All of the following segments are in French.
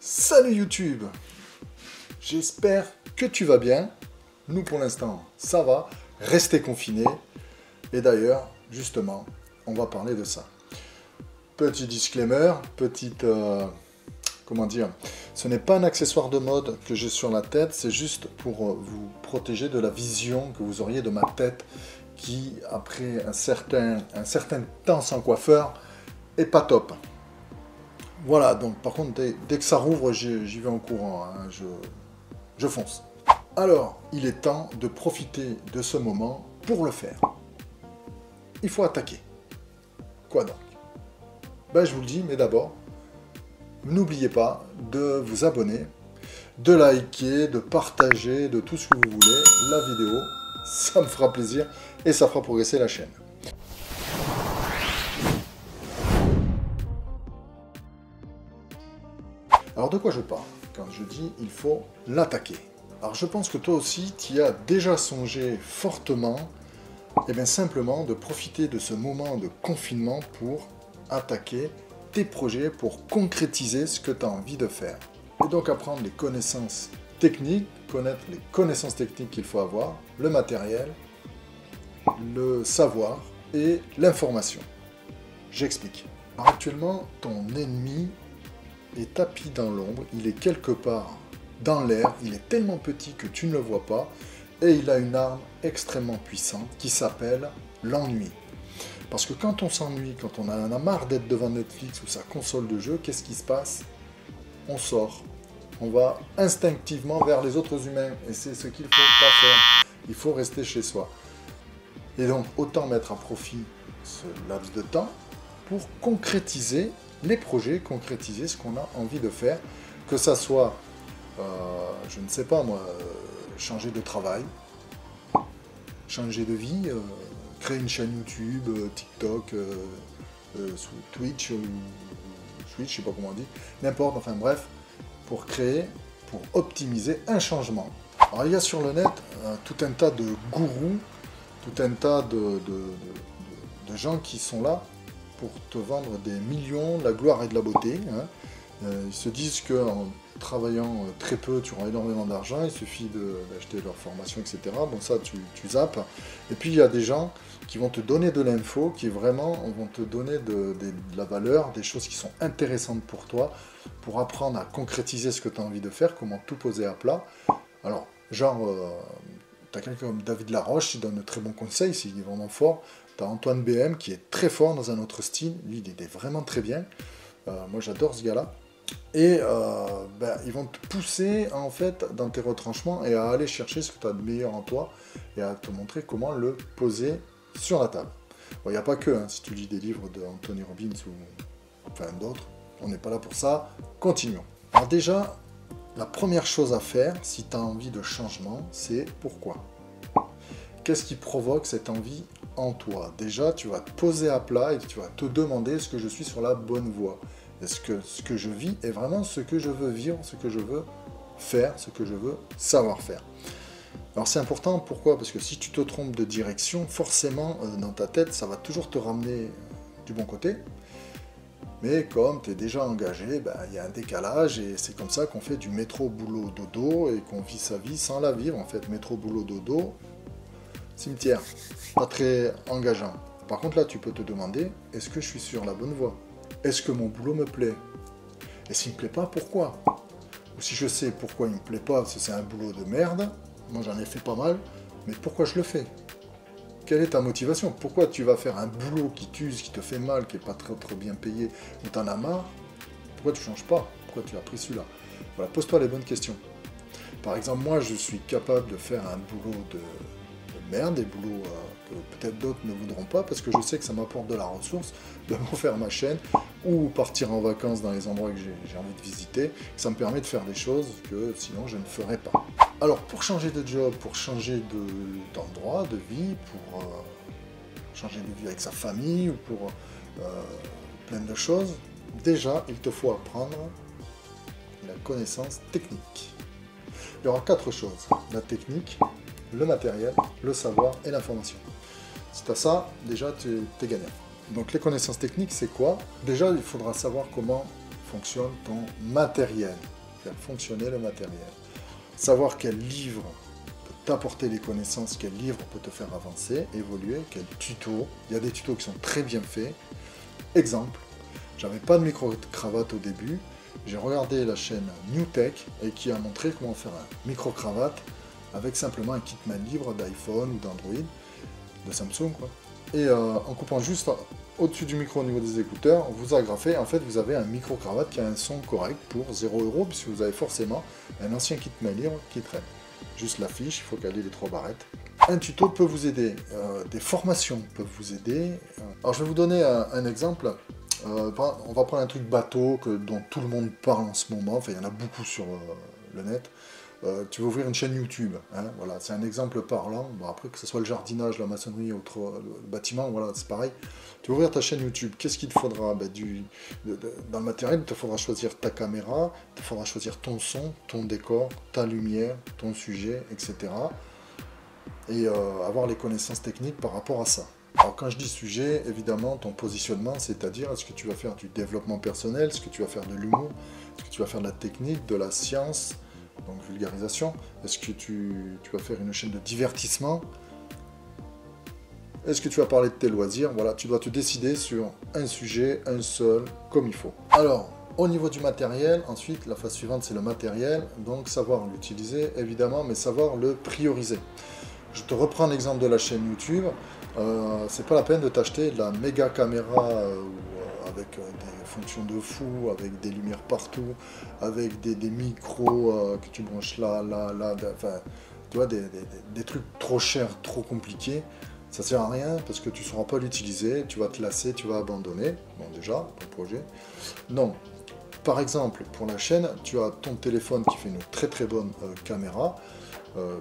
Salut YouTube! J'espère que tu vas bien. Nous pour l'instant ça va, restez confinés. Et d'ailleurs, justement, on va parler de ça. Petit disclaimer, comment dire, ce n'est pas un accessoire de mode que j'ai sur la tête, c'est juste pour vous protéger de la vision que vous auriez de ma tête qui, après un certain temps sans coiffeur, est pas top. Voilà, donc par contre, dès que ça rouvre, j'y vais en courant, hein, je fonce. Alors, il est temps de profiter de ce moment pour le faire. Il faut attaquer. Quoi donc? Ben, je vous le dis, mais d'abord, n'oubliez pas de vous abonner, de liker, de partager, de tout ce que vous voulez, la vidéo, ça me fera plaisir et ça fera progresser la chaîne. Alors de quoi je parle quand je dis il faut l'attaquer? Alors je pense que toi aussi tu y as déjà songé fortement, et bien simplement de profiter de ce moment de confinement pour attaquer tes projets, pour concrétiser ce que tu as envie de faire. Et donc apprendre les connaissances techniques, connaître les connaissances techniques qu'il faut avoir, le matériel, le savoir et l'information. J'explique. Alors actuellement, ton ennemi est tapis dans l'ombre, il est quelque part dans l'air, il est tellement petit que tu ne le vois pas, et il a une arme extrêmement puissante qui s'appelle l'ennui. Parce que quand on s'ennuie, quand on en a marre d'être devant Netflix ou sa console de jeu, qu'est-ce qui se passe? On sort, on va instinctivement vers les autres humains, et c'est ce qu'il ne faut pas faire, il faut rester chez soi. Et donc autant mettre à profit ce laps de temps pour concrétiser les projets, concrétiser ce qu'on a envie de faire, que ça soit, je ne sais pas moi, changer de travail, changer de vie, créer une chaîne YouTube, TikTok, Twitch, je sais pas comment on dit, n'importe, enfin bref, pour créer, pour optimiser un changement. Alors il y a sur le net tout un tas de gourous, tout un tas de gens qui sont là pour te vendre des millions, de la gloire et de la beauté. Hein. Ils se disent qu'en travaillant très peu, tu auras énormément d'argent, il suffit d'acheter leur formation, etc. Bon, ça, tu zappes. Et puis, il y a des gens qui vont te donner de l'info, qui vraiment vont te donner de la valeur, des choses qui sont intéressantes pour toi, pour apprendre à concrétiser ce que tu as envie de faire, comment tout poser à plat. Alors, genre, tu as quelqu'un comme David Laroche qui donne de très bons conseils, il est vraiment fort. Tu as Antoine BM qui est très fort dans un autre style, lui il est vraiment très bien, moi j'adore ce gars-là, et ils vont te pousser en fait dans tes retranchements et à aller chercher ce que tu as de meilleur en toi et à te montrer comment le poser sur la table. Bon, il n'y a pas que, hein, si tu lis des livres d'Anthony Robbins ou enfin d'autres, on n'est pas là pour ça, continuons. Alors déjà, la première chose à faire si tu as envie de changement, c'est pourquoi. Qu'est-ce qui provoque cette envie en toi? Déjà, tu vas te poser à plat et tu vas te demander est-ce que je suis sur la bonne voie? Est-ce que ce que je vis est vraiment ce que je veux vivre, ce que je veux faire, ce que je veux savoir faire? Alors c'est important, pourquoi? Parce que si tu te trompes de direction, forcément, dans ta tête, ça va toujours te ramener du bon côté. Mais comme tu es déjà engagé, il y a un décalage et c'est comme ça qu'on fait du métro, boulot, dodo et qu'on vit sa vie sans la vivre. En fait, métro, boulot, dodo, cimetière, pas très engageant. Par contre là tu peux te demander, est-ce que je suis sur la bonne voie? Est-ce que mon boulot me plaît? Et s'il me plaît pas, pourquoi? Ou si je sais pourquoi il me plaît pas, parce que c'est un boulot de merde, moi j'en ai fait pas mal, mais pourquoi je le fais? Quelle est ta motivation? Pourquoi tu vas faire un boulot qui t'use, qui te fait mal, qui est pas très bien payé, ou t'en as marre? Pourquoi tu changes pas? Pourquoi tu as pris celui-là? Voilà, pose-toi les bonnes questions. Par exemple, moi je suis capable de faire un boulot de merde, des boulots que peut-être d'autres ne voudront pas, parce que je sais que ça m'apporte de la ressource, de refaire ma chaîne, ou partir en vacances dans les endroits que j'ai envie de visiter, ça me permet de faire des choses que sinon je ne ferais pas. Alors pour changer de job, pour changer d'endroit, de vie, pour changer de vie avec sa famille, ou pour plein de choses, déjà il te faut apprendre la connaissance technique. Il y aura 4 choses, la technique, le matériel, le savoir et l'information. Si tu as ça, déjà tu es gagnant. Donc les connaissances techniques, c'est quoi? Déjà, il faudra savoir comment fonctionne ton matériel. faire fonctionner le matériel. Savoir quel livre peut t'apporter les connaissances, quel livre peut te faire avancer, évoluer, quel tuto. Il y a des tutos qui sont très bien faits. Exemple, j'avais pas de micro-cravate au début, j'ai regardé la chaîne NewTech et qui a montré comment faire un micro-cravate avec simplement un kit main libre d'iPhone ou d'Android, de Samsung quoi. Et en coupant juste au-dessus du micro au niveau des écouteurs, vous agrafez, en fait vous avez un micro-cravate qui a un son correct pour 0 € puisque vous avez forcément un ancien kit main libre qui traîne. Juste la fiche, il faut caler les 3 barrettes. Un tuto peut vous aider, des formations peuvent vous aider. Alors je vais vous donner un exemple. On va prendre un truc bateau dont tout le monde parle en ce moment, enfin il y en a beaucoup sur le net. Tu veux ouvrir une chaîne YouTube, hein, voilà, c'est un exemple parlant. Bon, après que ce soit le jardinage, la maçonnerie, le bâtiment, voilà, c'est pareil. Tu veux ouvrir ta chaîne YouTube, qu'est-ce qu'il te faudra? Dans le matériel, il te faudra choisir ta caméra, il te faudra choisir ton son, ton décor, ta lumière, ton sujet, etc. Et avoir les connaissances techniques par rapport à ça. Alors quand je dis sujet, évidemment, ton positionnement, c'est-à-dire est-ce que tu vas faire du développement personnel, est-ce que tu vas faire de l'humour, est-ce que tu vas faire de la technique, de la science, donc vulgarisation, est-ce que tu vas faire une chaîne de divertissement, est-ce que tu vas parler de tes loisirs, voilà, tu dois te décider sur un sujet, un seul, comme il faut. Alors, au niveau du matériel, ensuite, la phase suivante, c'est le matériel, donc savoir l'utiliser, évidemment, mais savoir le prioriser. Je te reprends l'exemple de la chaîne YouTube. C'est pas la peine de t'acheter de la méga caméra avec des fonctions de fou, avec des lumières partout, avec des micros que tu branches là, enfin, tu vois, des trucs trop chers, trop compliqués. Ça sert à rien parce que tu ne sauras pas l'utiliser, tu vas te lasser, tu vas abandonner. Bon, déjà, ton projet. Non. Par exemple, pour la chaîne, tu as ton téléphone qui fait une très très bonne caméra.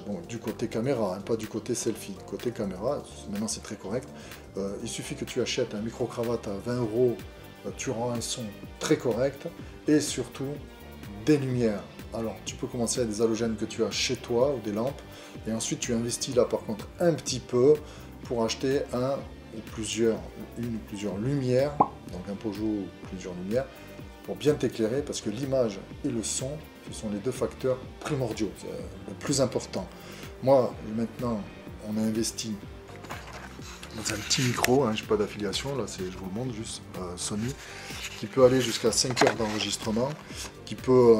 Bon, du côté caméra, hein, pas du côté selfie. Côté caméra, maintenant c'est très correct. Il suffit que tu achètes un micro-cravate à 20 €, tu auras un son très correct et surtout des lumières. Alors, tu peux commencer avec des halogènes que tu as chez toi ou des lampes et ensuite tu investis là par contre un petit peu pour acheter une ou plusieurs lumières, donc un Pojo ou plusieurs lumières pour bien t'éclairer parce que l'image et le son, ce sont les deux facteurs primordiaux, le plus important. Moi, maintenant, on a investi dans un petit micro, hein, je n'ai pas d'affiliation, là je vous le montre juste, Sony, qui peut aller jusqu'à 5 heures d'enregistrement, qui peut,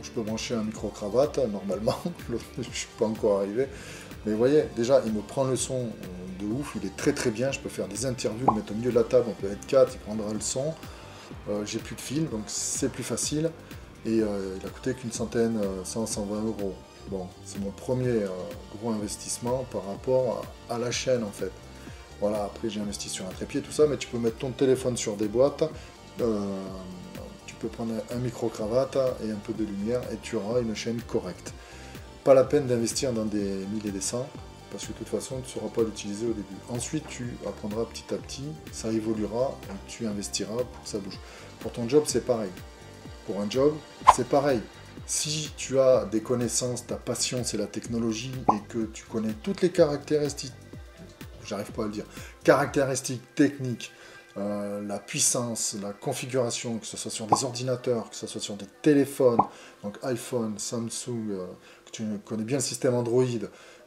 je peux brancher un micro-cravate, normalement, je ne suis pas encore arrivé, mais vous voyez, déjà, il me prend le son de ouf, il est très très bien, je peux faire des interviews, le mettre au milieu de la table, on peut être 4, il prendra le son, j'ai plus de fil, donc c'est plus facile, et il a coûté qu'une centaine, 100-120 €. Bon, c'est mon premier gros investissement par rapport à la chaîne en fait. Voilà, après j'ai investi sur un trépied, tout ça, mais tu peux mettre ton téléphone sur des boîtes, tu peux prendre un micro-cravate et un peu de lumière et tu auras une chaîne correcte. Pas la peine d'investir dans des 1000 et des 100, parce que de toute façon tu ne sauras pas l'utiliser au début. Ensuite tu apprendras petit à petit, ça évoluera, et tu investiras pour que ça bouge. Pour ton job c'est pareil. Pour un job c'est pareil. Si tu as des connaissances, ta passion c'est la technologie et que tu connais toutes les caractéristiques, j'arrive pas à le dire, caractéristiques techniques, la puissance, la configuration, que ce soit sur des ordinateurs, que ce soit sur des téléphones, donc iPhone, Samsung, que tu connais bien le système Android,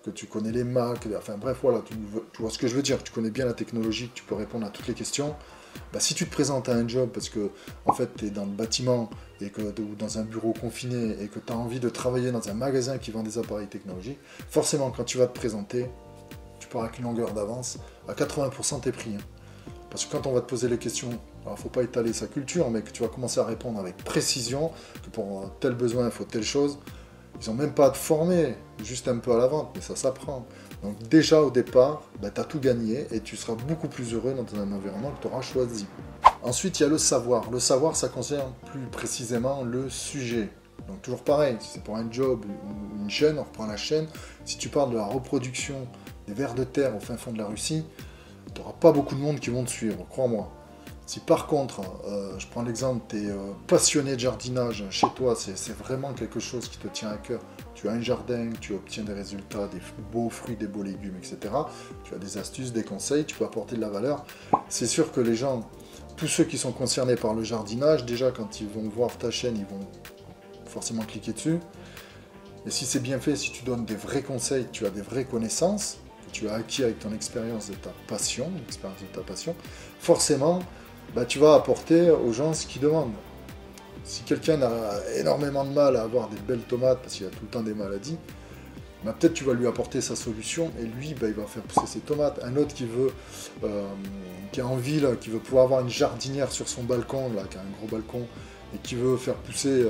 que tu connais les Mac, enfin bref voilà, tu vois ce que je veux dire, tu connais bien la technologie, que tu peux répondre à toutes les questions. Bah, si tu te présentes à un job parce que en fait tu es dans le bâtiment ou dans un bureau confiné et que tu as envie de travailler dans un magasin qui vend des appareils technologiques, forcément quand tu vas te présenter, tu pars avec une longueur d'avance, à 80% t'es pris. Hein. Parce que quand on va te poser les questions, alors faut pas étaler sa culture, mais que tu vas commencer à répondre avec précision, que pour tel besoin il faut telle chose, ils n'ont même pas à te former, juste un peu à la vente, mais ça s'apprend. Donc déjà au départ, bah, tu as tout gagné et tu seras beaucoup plus heureux dans un environnement que tu auras choisi. Ensuite, il y a le savoir. Le savoir, ça concerne plus précisément le sujet. Donc toujours pareil, si c'est pour un job ou une chaîne, on reprend la chaîne. Si tu parles de la reproduction des vers de terre au fin fond de la Russie, tu n'auras pas beaucoup de monde qui vont te suivre, crois-moi. Si par contre, je prends l'exemple, tu es passionné de jardinage, chez toi, c'est vraiment quelque chose qui te tient à cœur. Tu as un jardin, tu obtiens des résultats, des beaux fruits, des beaux légumes, etc. Tu as des astuces, des conseils, tu peux apporter de la valeur. C'est sûr que les gens, tous ceux qui sont concernés par le jardinage, déjà quand ils vont voir ta chaîne, ils vont forcément cliquer dessus. Et si c'est bien fait, si tu donnes des vrais conseils, tu as des vraies connaissances, que tu as acquis avec ton expérience de ta passion, forcément, bah, tu vas apporter aux gens ce qu'ils demandent. Si quelqu'un a énormément de mal à avoir des belles tomates, parce qu'il y a tout le temps des maladies, bah, peut-être tu vas lui apporter sa solution, et lui, bah, il va faire pousser ses tomates. Un autre qui est en ville, qui veut pouvoir avoir une jardinière sur son balcon, là, qui a un gros balcon, et qui veut faire pousser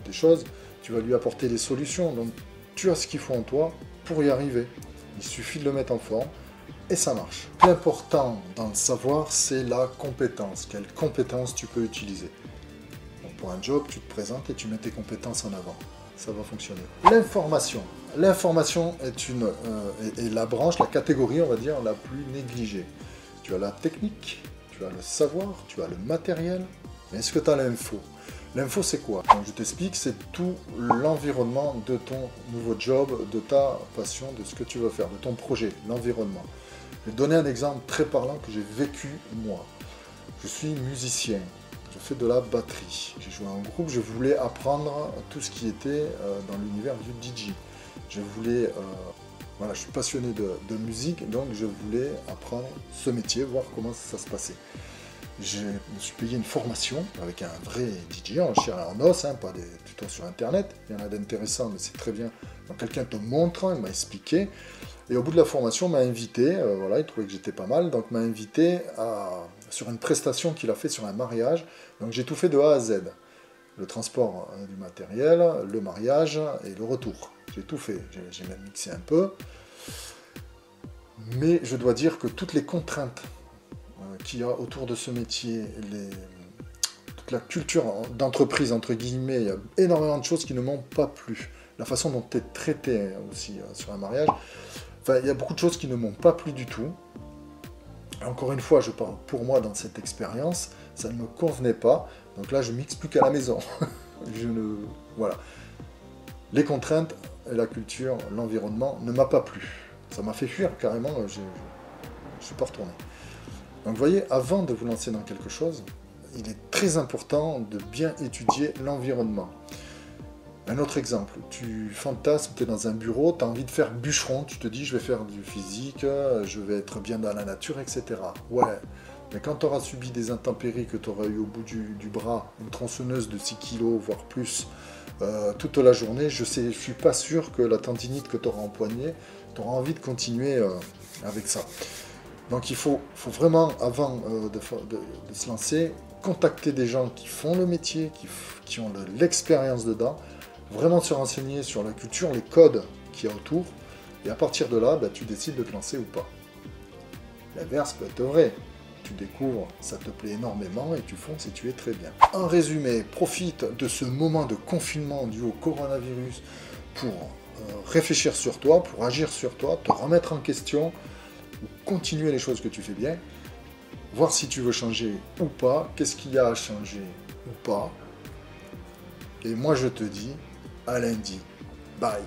des choses, tu vas lui apporter des solutions. Donc tu as ce qu'il faut en toi pour y arriver. Il suffit de le mettre en forme, et ça marche. L'important dans le savoir, c'est la compétence. Quelle compétence tu peux utiliser. Donc, pour un job, tu te présentes et tu mets tes compétences en avant. Ça va fonctionner. L'information. L'information est la branche, la catégorie, on va dire, la plus négligée. Tu as la technique, tu as le savoir, tu as le matériel, mais est-ce que tu as l'info? L'info, c'est quoi? Donc, je t'explique, c'est tout l'environnement de ton nouveau job, de ta passion, de ce que tu veux faire, de ton projet, l'environnement. Je vais te donner un exemple très parlant que j'ai vécu moi. Je suis musicien. Je fais de la batterie. J'ai joué en groupe, je voulais apprendre tout ce qui était dans l'univers du DJ. Je voulais, voilà, je suis passionné de musique, donc je voulais apprendre ce métier, voir comment ça se passait. Je me suis payé une formation avec un vrai DJ en chair et en os, hein, pas des tutos sur internet. Il y en a d'intéressants, mais c'est très bien. Donc quelqu'un te montre, il m'a expliqué. Et au bout de la formation, m'a invité, voilà, il trouvait que j'étais pas mal, donc m'a invité sur une prestation qu'il a fait sur un mariage. Donc j'ai tout fait de A à Z. Le transport du matériel, le mariage et le retour. J'ai tout fait, j'ai même mixé un peu. Mais je dois dire que toutes les contraintes qu'il y a autour de ce métier, toute la culture d'entreprise, entre guillemets, il y a énormément de choses qui ne m'ont pas plu. La façon dont tu es traité aussi sur un mariage. Enfin, il y a beaucoup de choses qui ne m'ont pas plu du tout. Encore une fois, je parle pour moi dans cette expérience, ça ne me convenait pas. Donc là, je mixe plus qu'à la maison. Voilà. Les contraintes, la culture, l'environnement ne m'a pas plu. Ça m'a fait fuir carrément, je ne suis pas retourné. Donc vous voyez, avant de vous lancer dans quelque chose, il est très important de bien étudier l'environnement. Un autre exemple, tu fantasmes, tu es dans un bureau, tu as envie de faire bûcheron, tu te dis je vais faire du physique, je vais être bien dans la nature, etc. Ouais, mais quand tu auras subi des intempéries, que tu auras eu au bout du bras, une tronçonneuse de 6 kg, voire plus, toute la journée, je suis pas sûr que la tendinite que tu auras empoignée, tu auras envie de continuer avec ça. Donc il faut vraiment, avant de se lancer, contacter des gens qui font le métier, qui ont de l'expérience dedans, vraiment se renseigner sur la culture, les codes qu'il y a autour, et à partir de là, bah, tu décides de te lancer ou pas. L'inverse peut être vrai. Tu découvres, ça te plaît énormément et tu fonces et tu es très bien. En résumé, profite de ce moment de confinement dû au coronavirus pour réfléchir sur toi, pour agir sur toi, te remettre en question, ou continuer les choses que tu fais bien, voir si tu veux changer ou pas, qu'est-ce qu'il y a à changer ou pas. Et moi je te dis, à lundi. Bye.